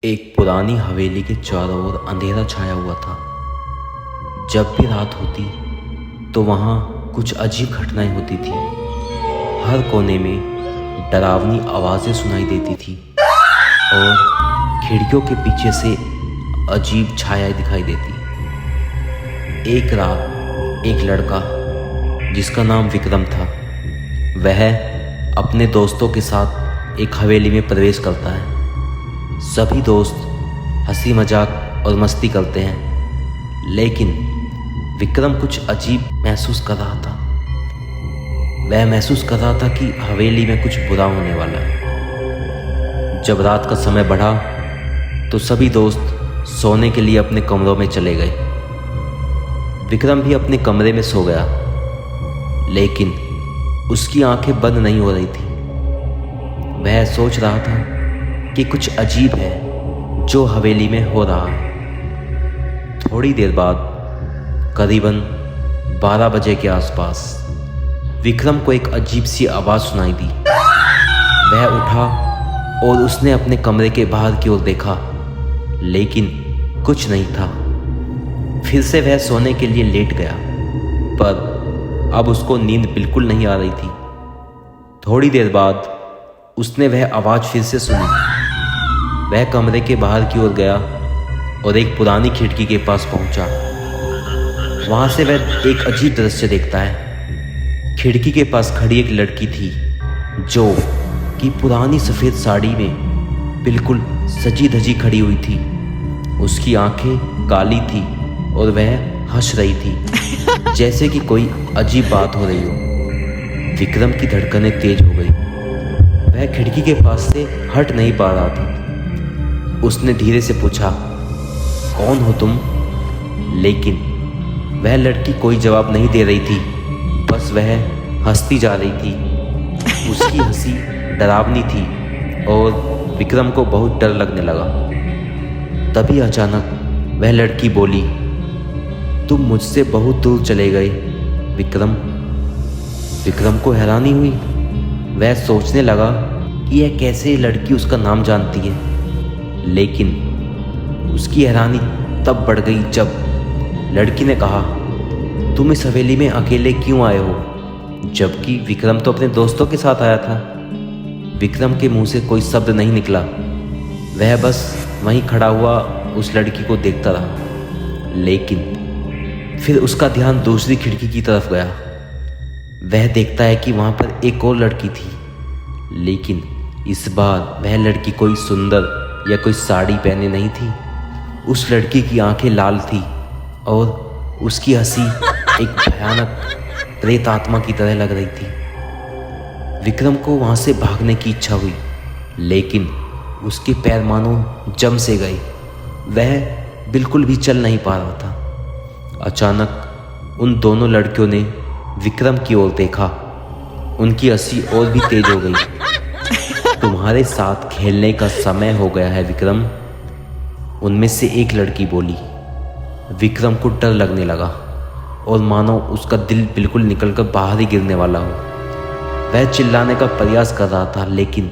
एक पुरानी हवेली के चारों ओर अंधेरा छाया हुआ था। जब भी रात होती तो वहाँ कुछ अजीब घटनाएं होती थी। हर कोने में डरावनी आवाज़ें सुनाई देती थी और खिड़कियों के पीछे से अजीब छायाएं दिखाई देती। एक रात एक लड़का जिसका नाम विक्रम था, वह अपने दोस्तों के साथ एक हवेली में प्रवेश करता है। सभी दोस्त हंसी मजाक और मस्ती करते हैं, लेकिन विक्रम कुछ अजीब महसूस कर रहा था। वह महसूस कर रहा था कि हवेली में कुछ बुरा होने वाला है। जब रात का समय बढ़ा तो सभी दोस्त सोने के लिए अपने कमरों में चले गए। विक्रम भी अपने कमरे में सो गया, लेकिन उसकी आंखें बंद नहीं हो रही थी। वह सोच रहा था कि कुछ अजीब है जो हवेली में हो रहा है। थोड़ी देर बाद करीबन 12 बजे के आसपास विक्रम को एक अजीब सी आवाज़ सुनाई दी। वह उठा और उसने अपने कमरे के बाहर की ओर देखा, लेकिन कुछ नहीं था। फिर से वह सोने के लिए लेट गया, पर अब उसको नींद बिल्कुल नहीं आ रही थी। थोड़ी देर बाद उसने वह आवाज़ फिर से सुनी। वह कमरे के बाहर की ओर गया और एक पुरानी खिड़की के पास पहुंचा। वहां से वह एक अजीब दृश्य देखता है। खिड़की के पास खड़ी एक लड़की थी जो कि पुरानी सफ़ेद साड़ी में बिल्कुल सजी धजी खड़ी हुई थी। उसकी आंखें काली थी और वह हंस रही थी जैसे कि कोई अजीब बात हो रही हो। विक्रम की धड़कनें तेज हो गई। वह खिड़की के पास से हट नहीं पा रहा था। उसने धीरे से पूछा, कौन हो तुम? लेकिन वह लड़की कोई जवाब नहीं दे रही थी, बस वह हंसती जा रही थी। उसकी हंसी डरावनी थी और विक्रम को बहुत डर लगने लगा। तभी अचानक वह लड़की बोली, तुम मुझसे बहुत दूर चले गए विक्रम। विक्रम को हैरानी हुई। वह सोचने लगा कि यह कैसे लड़की उसका नाम जानती है, लेकिन उसकी हैरानी तब बढ़ गई जब लड़की ने कहा, तुम इस हवेली में अकेले क्यों आए हो? जबकि विक्रम तो अपने दोस्तों के साथ आया था। विक्रम के मुंह से कोई शब्द नहीं निकला। वह बस वहीं खड़ा हुआ उस लड़की को देखता रहा, लेकिन फिर उसका ध्यान दूसरी खिड़की की तरफ गया। वह देखता है कि वहाँ पर एक और लड़की थी, लेकिन इस बार वह लड़की कोई सुंदर या कोई साड़ी पहने नहीं थी। उस लड़की की आंखें लाल थी और उसकी हंसी एक भयानक प्रेत आत्मा की तरह लग रही थी। विक्रम को वहाँ से भागने की इच्छा हुई, लेकिन उसके पैर मानो जम से गए। वह बिल्कुल भी चल नहीं पा रहा था। अचानक उन दोनों लड़कियों ने विक्रम की ओर देखा। उनकी हंसी और भी तेज हो गई। तुम्हारे साथ खेलने का समय हो गया है विक्रम, उनमें से एक लड़की बोली। विक्रम को डर लगने लगा और मानो उसका दिल बिल्कुल निकलकर बाहर ही गिरने वाला हो। वह चिल्लाने का प्रयास कर रहा था, लेकिन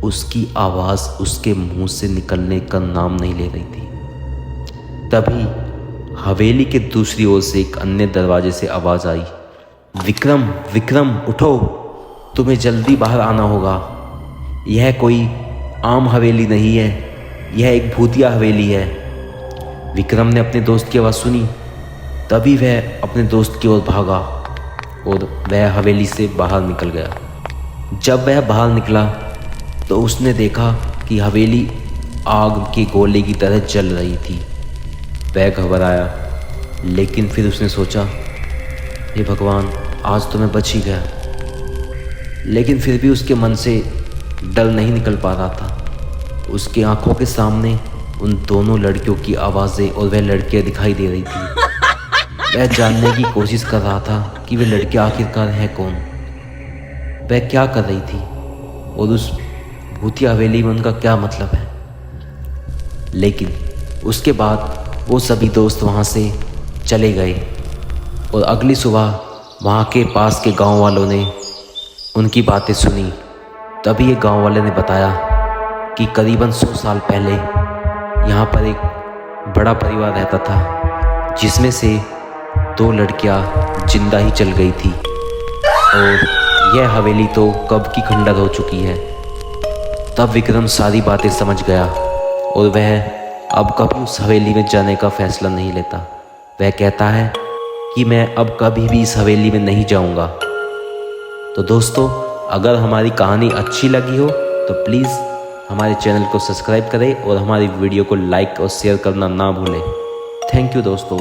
उसकी आवाज़ उसके मुंह से निकलने का नाम नहीं ले रही थी। तभी हवेली के दूसरी ओर से एक अन्य दरवाजे से आवाज़ आई, विक्रम विक्रम उठो, तुम्हें जल्दी बाहर आना होगा। यह कोई आम हवेली नहीं है, यह एक भूतिया हवेली है। विक्रम ने अपने दोस्त की आवाज़ सुनी। तभी वह अपने दोस्त की ओर भागा और वह हवेली से बाहर निकल गया। जब वह बाहर निकला तो उसने देखा कि हवेली आग के गोले की तरह जल रही थी। वह घबराया, लेकिन फिर उसने सोचा, हे भगवान, आज तो मैं बच ही गया। लेकिन फिर भी उसके मन से डर नहीं निकल पा रहा था। उसकी आंखों के सामने उन दोनों लड़कियों की आवाज़ें और वह लड़कियां दिखाई दे रही थी। वह जानने की कोशिश कर रहा था कि वह लड़कियां आखिरकार है कौन, वह क्या कर रही थी और उस भूतिया हवेली में उनका क्या मतलब है। लेकिन उसके बाद वो सभी दोस्त वहाँ से चले गए और अगली सुबह वहाँ के पास के गांव वालों ने उनकी बातें सुनी। तभी एक गांव वाले ने बताया कि करीबन 100 साल पहले यहाँ पर एक बड़ा परिवार रहता था, जिसमें से 2 लड़कियाँ जिंदा ही चल गई थी और यह हवेली तो कब की खंडर हो चुकी है। तब विक्रम सारी बातें समझ गया और वह अब कभी उस हवेली में जाने का फैसला नहीं लेता। वह कहता है कि मैं अब कभी भी इस हवेली में नहीं जाऊंगा। तो दोस्तों, अगर हमारी कहानी अच्छी लगी हो तो प्लीज़ हमारे चैनल को सब्सक्राइब करें और हमारी वीडियो को लाइक और शेयर करना ना भूलें। थैंक यू दोस्तों।